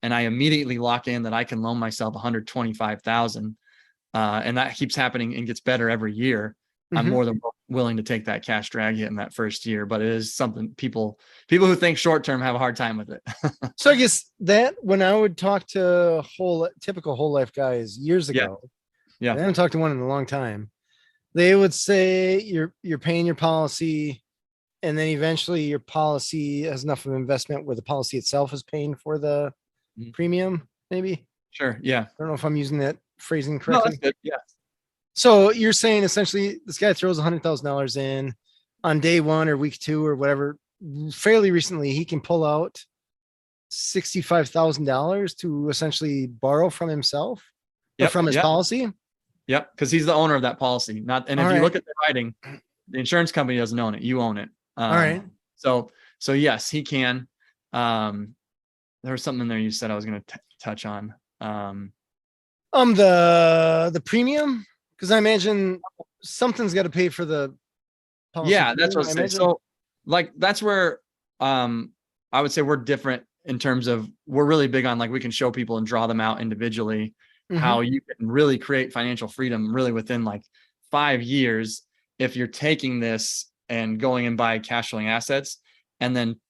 and I immediately lock in that I can loan myself 125,000, and that keeps happening and gets better every year, I'm more than willing to take that cash drag hit in that first year. But it is something people who think short term have a hard time with it. So I guess that when I would talk to typical whole life guys years ago, Yeah. I haven't talked to one in a long time. They would say you're paying your policy, and then eventually your policy has enough of investment where the policy itself is paying for the premium, maybe. Sure. Yeah. I don't know if I'm using that phrasing No, correctly. that's good. Yeah. So you're saying essentially this guy throws $100,000 in on day one or week two or whatever. Fairly recently, he can pull out $65,000 to essentially borrow from himself or from his policy. Yep, because he's the owner of that policy. And if you look at the writing, the insurance company doesn't own it. You own it. All right. So yes, he can. There was something in there you said I was going to touch on. The premium, because I imagine something's got to pay for the policy. Yeah, that's what I say. So like that's where I would say we're different in terms of we're really big on like we can show people and draw them out individually how you can really create financial freedom really within like 5 years if you're taking this and going and buy cash flowing assets and then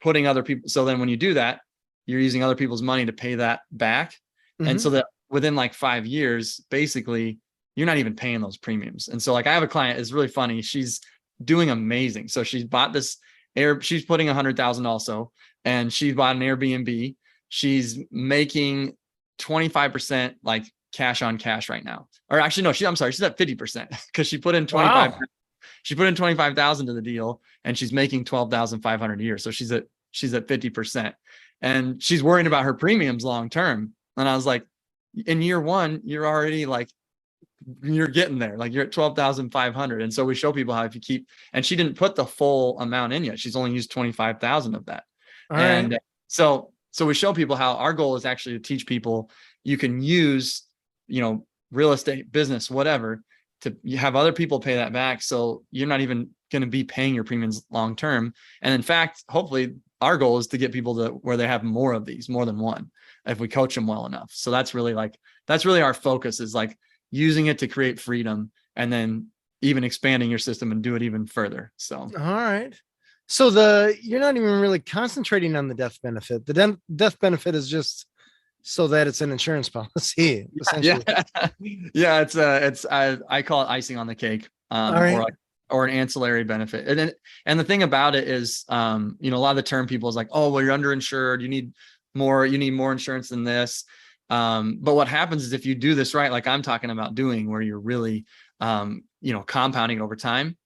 putting other people. So then when you do that, you're using other people's money to pay that back. And so that within like 5 years, basically you're not even paying those premiums. And so like I have a client, it's really funny. She's doing amazing. So she's bought this she's putting 100,000 also, and she bought an Airbnb. She's making 25% like cash on cash right now. Or actually, no, she's at 50% because she put in 25. Wow. She put in 25,000 to the deal and she's making 12,500 a year. So she's at 50%, and she's worrying about her premiums long term. And I was like, in year one, you're already like, you're getting there, like you're at 12,500. And so we show people how if you keep, and she didn't put the full amount in yet. She's only used 25,000 of that. So we show people how our goal is actually to teach people you can use, real estate, business, whatever, to have other people pay that back. So you're not even going to be paying your premiums long term. And in fact, hopefully our goal is to get people to where they have more of these, more than one, if we coach them well enough. So that's really our focus, is like using it to create freedom and then even expanding your system and do it even further. So, all right. So you're not even really concentrating on the death benefit. The death benefit is just so that it's an insurance policy, essentially. Yeah. I call it icing on the cake, or an ancillary benefit. And the thing about it is, a lot of the term people is like, oh, well, you're underinsured. You need more insurance than this. But what happens is if you do this right, like I'm talking about doing, where you're really, compounding over time,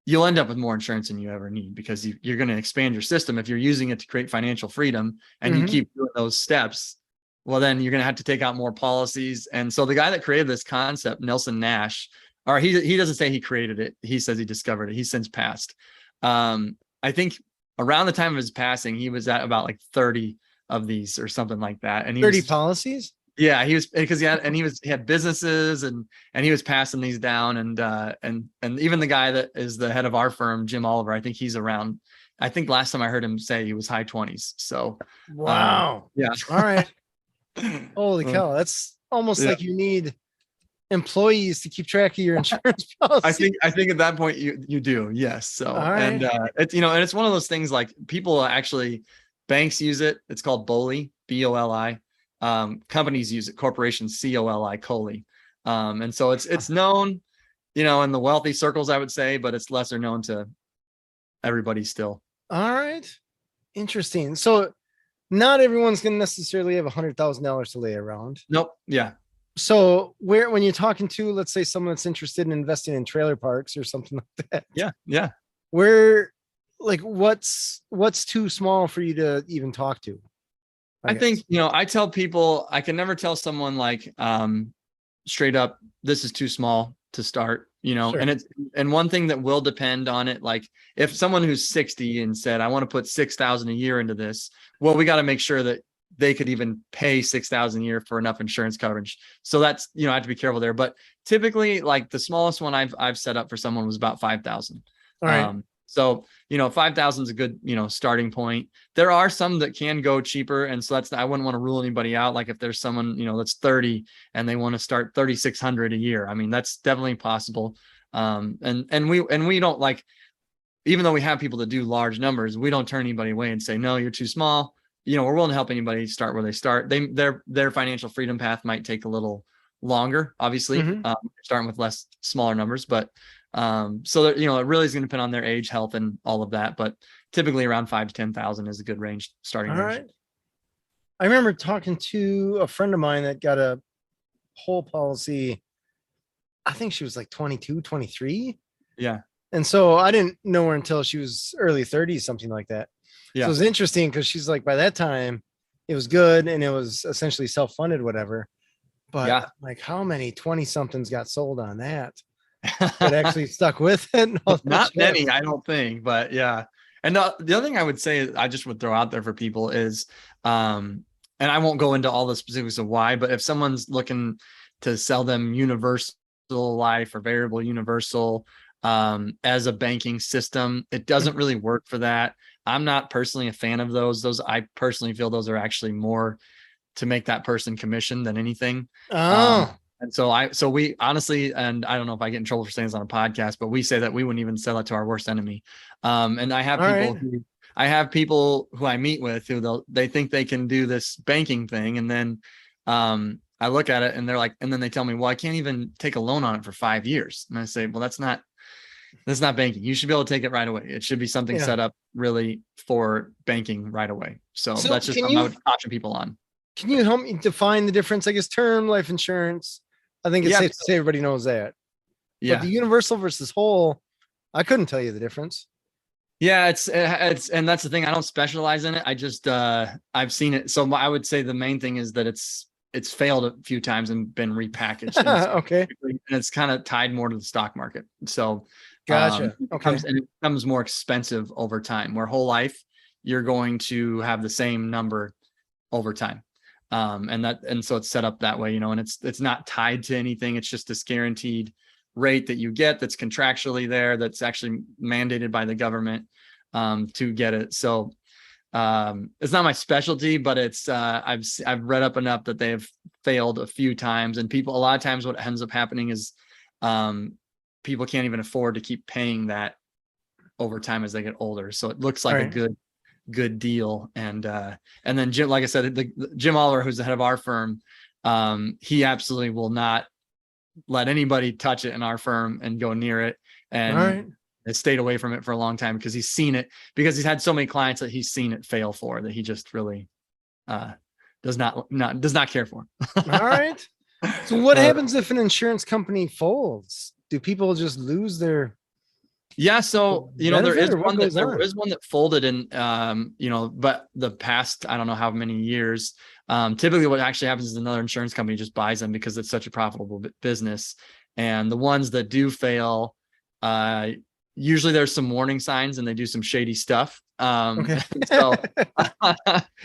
you'll end up with more insurance than you ever need, because you're going to expand your system. If you're using it to create financial freedom and you keep doing those steps, well, then you're going to have to take out more policies. And so the guy that created this concept, Nelson Nash, or he doesn't say he created it. He says he discovered it. He's since passed. I think around the time of his passing, he was at about like 30 of these or something like that. And 30 policies? Yeah, he was, because he had businesses and he was passing these down, and even the guy that is the head of our firm, Jim Oliver, I think he's around. I think last time I heard him say he was high 20s. So wow. Yeah. All right. Holy cow. That's almost like you need employees to keep track of your insurance policy. I think at that point you do. Yes. So, and it's, and it's one of those things, like people actually, banks use it. It's called BOLI, BOLI. Companies use it, corporations, COLI, COLI. And so it's known, in the wealthy circles, I would say, but it's lesser known to everybody still. All right. Interesting. So not everyone's going to necessarily have $100,000 to lay around. Nope. Yeah. So when you're talking to, let's say, someone that's interested in investing in trailer parks or something like that, Yeah. Yeah. where, like, what's too small for you to even talk to? I think, I tell people, I can never tell someone like, straight up, this is too small to start, Sure. and one thing that will depend on it, like if someone who's 60 and said, I want to put 6,000 a year into this, well, we got to make sure that they could even pay 6,000 a year for enough insurance coverage. So that's, I have to be careful there. But typically, like the smallest one I've set up for someone was about 5,000. All right. So, 5,000 is a good, starting point. There are some that can go cheaper. And so I wouldn't want to rule anybody out. Like if there's someone, that's 30 and they want to start 3,600 a year. I mean, that's definitely possible. And we don't, like, even though we have people that do large numbers, we don't turn anybody away and say, no, you're too small. We're willing to help anybody start where they start. Their financial freedom path might take a little longer, obviously, starting with smaller numbers, but so that, it really is going to depend on their age, health, and all of that. But typically around 5,000 to 10,000 is a good range, starting All range. right. I remember talking to a friend of mine that got a whole policy. I think she was like 22, 23. Yeah. And so I didn't know her until she was early 30s, something like that. Yeah. So it was interesting because she's like, by that time, it was good and it was essentially self-funded, whatever. But Yeah. like, how many 20 somethings got sold on that actually stuck with it? Not many, I don't think, but yeah. And the other thing I would say, I just would throw out there for people is, and I won't go into all the specifics of why, but if someone's looking to sell them universal life or variable universal as a banking system, it doesn't really work for that. I'm not personally a fan of those. I personally feel those are actually more to make that person commission than anything. And so we honestly, and I don't know if I get in trouble for saying this on a podcast, but we say that we wouldn't even sell it to our worst enemy. And I have people who I meet with who they think they can do this banking thing. And then I look at it and they're like, and then they tell me, well, I can't even take a loan on it for 5 years. And I say, well, that's not banking. You should be able to take it right away. It should be something set up really for banking right away. So that's just something I would caution people on. Can you help me define the difference? I guess term life insurance, I think it's safe to say everybody knows that. Yeah. But the universal versus whole, I couldn't tell you the difference. Yeah, it's, and that's the thing. I don't specialize in it. I just, I've seen it. So I would say the main thing is that it's failed a few times and been repackaged. Okay. And it's kind of tied more to the stock market. So gotcha. And it becomes more expensive over time, where whole life, you're going to have the same number over time. And so it's set up that way, and it's not tied to anything. It's just this guaranteed rate that you get that's contractually there, that's actually mandated by the government to get it. So it's not my specialty, but it's I've read up enough that they have failed a few times, and a lot of times what ends up happening is people can't even afford to keep paying that over time as they get older. So it looks like a good deal. And then Jim, like I said, Jim Oliver, who's the head of our firm, he absolutely will not let anybody touch it in our firm and go near it. And has stayed away from it for a long time because he's seen it, because he's had so many clients that he's seen it fail for, that he just really does not care for. All right. So what happens if an insurance company folds? Do people just lose their? Yeah. So, there is one that folded in, but the past, I don't know how many years, typically what actually happens is another insurance company just buys them because it's such a profitable business. And the ones that do fail, usually there's some warning signs and they do some shady stuff. Okay. So,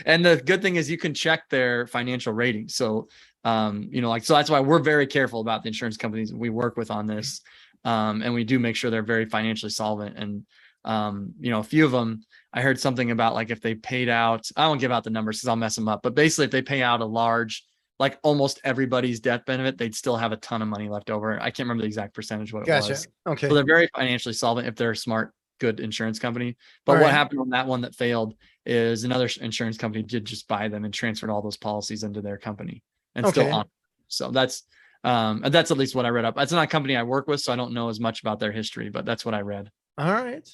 and the good thing is you can check their financial rating. So, so that's why we're very careful about the insurance companies we work with on this. And we do make sure they're very financially solvent. And, a few of them, I heard something about, like, if they paid out, I won't give out the numbers because I'll mess them up, but basically if they pay out a large, like almost everybody's death benefit, they'd still have a ton of money left over. I can't remember the exact percentage what it was. Okay. So they're very financially solvent if they're a smart, good insurance company. But what happened on that one that failed is another insurance company did just buy them and transferred all those policies into their company and still on. So that's at least what I read up. That's not a company I work with, so I don't know as much about their history, but that's what I read. All right.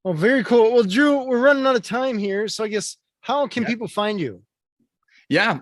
Well, very cool. Well, Drew, we're running out of time here. So I guess, how can people find you? Yeah.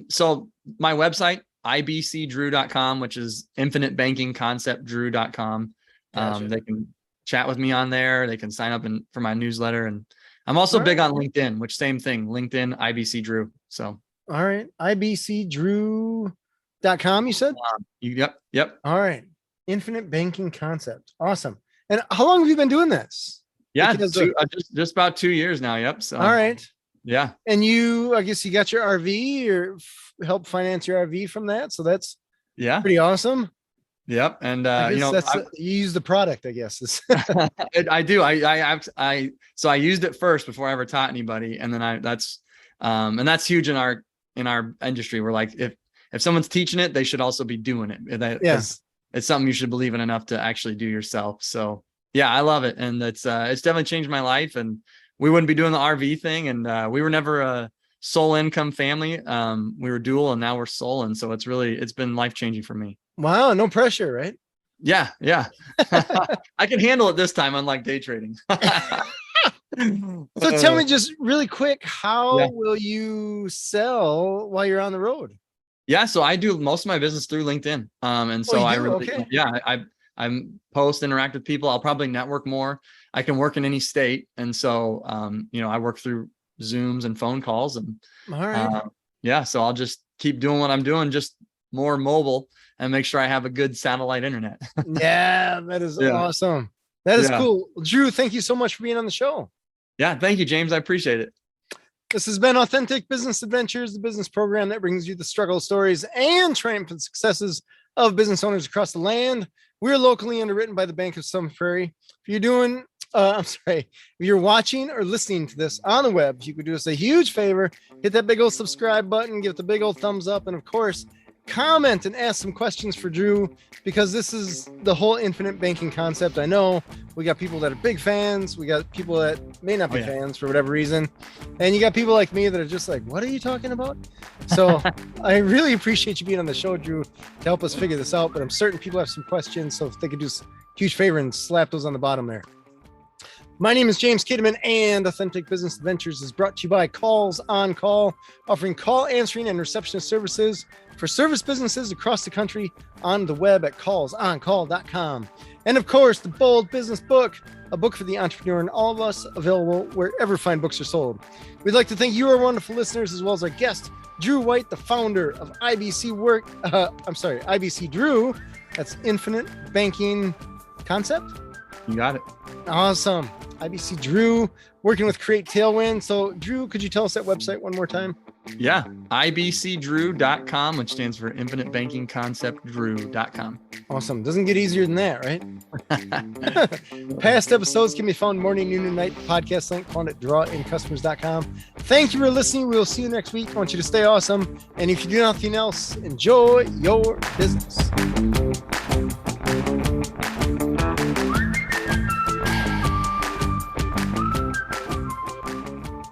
So my website, ibcdrew.com, which is infinitebankingconceptdrew.com. Gotcha. They can chat with me on there. They can sign up for my newsletter. And I'm also big on LinkedIn, which same thing, LinkedIn, IBC Drew. So. All right. ibcdrew.com, you said? Yep. All right. Infinite banking concept. Awesome. And how long have you been doing this? Yeah. Just about 2 years now. Yep. So. All right. Yeah. And I guess you got your RV or help finance your RV from that. So that's pretty awesome. Yep. And, you use the product, I guess. I do. So I used it first before I ever taught anybody. And then that's huge in our industry. We're like, if someone's teaching it, they should also be doing it. It's something you should believe in enough to actually do yourself. So yeah, I love it. And it's definitely changed my life, and we wouldn't be doing the RV thing. And we were never a sole income family. We were dual, and now we're sole. And so it's been life-changing for me. Wow. No pressure, right? Yeah. I can handle it this time, unlike day trading. So tell me just really quick, how will you sell while you're on the road? Yeah. So I do most of my business through LinkedIn. And so I post, interact with people. I'll probably network more. I can work in any state. And so, I work through Zooms and phone calls, and all right. So I'll just keep doing what I'm doing, just more mobile, and make sure I have a good satellite internet. Yeah, that is awesome. That is cool. Drew, thank you so much for being on the show. Yeah. Thank you, James. I appreciate it. This has been Authentic Business Adventures, the business program that brings you the struggle stories and triumphant successes of business owners across the land. We're locally underwritten by the Bank of Sun Prairie. If you're watching or listening to this on the web, you could do us a huge favor, hit that big old subscribe button, give it the big old thumbs up, and of course, comment and ask some questions for Drew, because this is the whole infinite banking concept. I know we got people that are big fans. We got people that may not be fans for whatever reason. And you got people like me that are just like, what are you talking about? So I really appreciate you being on the show, Drew, to help us figure this out. But I'm certain people have some questions. So if they could do a huge favor and slap those on the bottom there. My name is James Kademan, and Authentic Business Adventures is brought to you by Calls on Call, offering call answering and receptionist services for service businesses across the country on the web at callsoncall.com. And of course, the Bold Business Book, a book for the entrepreneur and all of us, available wherever fine books are sold. We'd like to thank you, our wonderful listeners, as well as our guest, Drew White, the founder of IBC Drew. That's Infinite Banking Concept. You got it. Awesome. IBC Drew, working with Create Tailwind. So Drew, could you tell us that website one more time? Yeah. ibcdrew.com, which stands for Infinite Banking Concept Drew.com. Awesome. Doesn't get easier than that, right? Past episodes can be found morning, noon, and night. Podcast link found at drawInCustomers.com. Thank you for listening. We will see you next week. I want you to stay awesome. And if you do nothing else, enjoy your business.